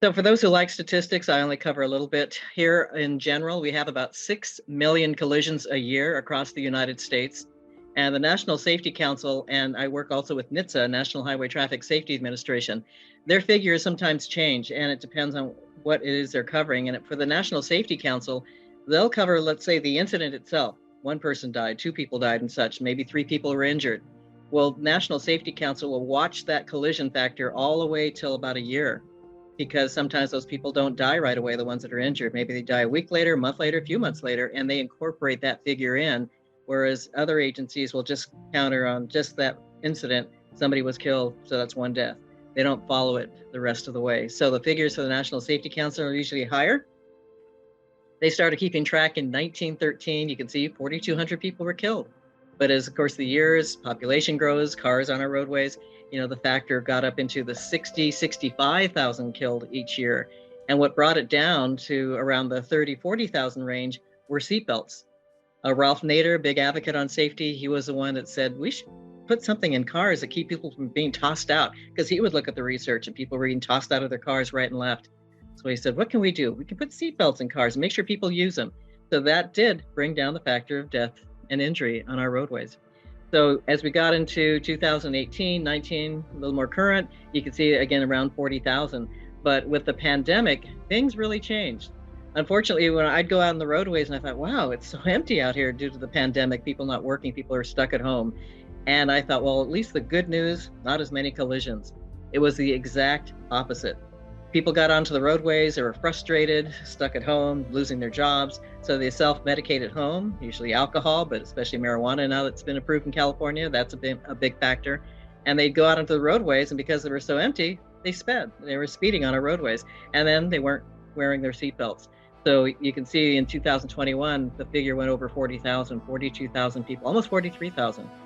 So for those who like statistics, I only cover a little bit. Here in general, we have about 6 million collisions a year across the United States. And the National Safety Council, and I work also with NHTSA, National Highway Traffic Safety Administration, their figures sometimes change and it depends on what it is they're covering. And for the National Safety Council, they'll cover, let's say, the incident itself. One person died, two people died and such, maybe three people were injured. Well, National Safety Council will watch that collision factor all the way till about a year because sometimes those people don't die right away, the ones that are injured. Maybe they die a week later, a month later, a few months later, and they incorporate that figure in. Whereas other agencies will just counter on just that incident. Somebody was killed, so that's one death. They don't follow it the rest of the way. So the figures for the National Safety Council are usually higher. They started keeping track in 1913. You can see 4,200 people were killed. But as, of course, the years, population grows, cars on our roadways, the factor got up into the 60, 65,000 killed each year. And what brought it down to around the 30, 40,000 range were seatbelts. Ralph Nader, big advocate on safety, he was the one that said we should put something in cars that keep people from being tossed out, because he would look at the research and people were being tossed out of their cars right and left. So he said, what can we do? We can put seatbelts in cars and make sure people use them. So that did bring down the factor of death and injury on our roadways. So as we got into 2018, 19, a little more current, you can see again around 40,000. But with the pandemic, things really changed. Unfortunately, when I'd go out on the roadways and I thought, wow, it's so empty out here due to the pandemic, people not working, people are stuck at home. And I thought, well, at least the good news, not as many collisions. It was the exact opposite. People got onto the roadways, they were frustrated, stuck at home, losing their jobs. So they self-medicate at home, usually alcohol, but especially marijuana now that's been approved in California, that's a big factor. And they'd go out onto the roadways, and because they were so empty, they sped. They were speeding on our roadways. And then they weren't wearing their seatbelts. So you can see in 2021, the figure went over 40,000, 42,000 people, almost 43,000.